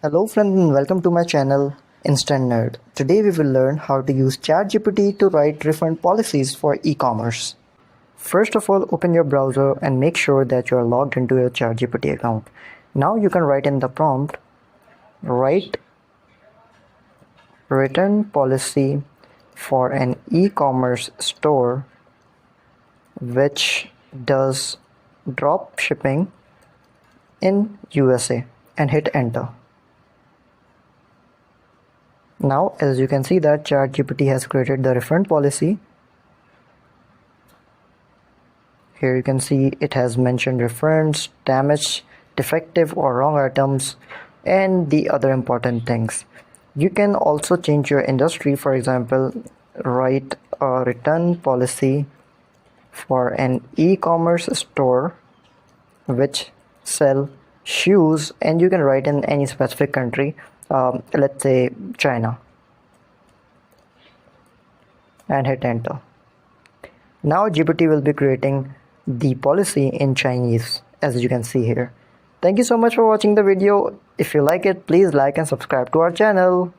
Hello friends and welcome to my channel Instant Nerd. Today we will learn how to use ChatGPT to write refund policies for e-commerce. First of all, open your browser and make sure that you are logged into your ChatGPT account. Now you can write in the prompt, write return policy for an e-commerce store which does drop shipping in USA and hit enter. Now, as you can see that ChatGPT has created the refund policy. Here you can see it has mentioned refunds, damaged, defective or wrong items, and the other important things. You can also change your industry. For example, write a return policy for an e-commerce store which sell shoes, and you can write in any specific country, let's say China, and hit enter. Now GPT will be creating the policy in Chinese, as you can see here. Thank you so much for watching the video. If you like it, please like and subscribe to our channel.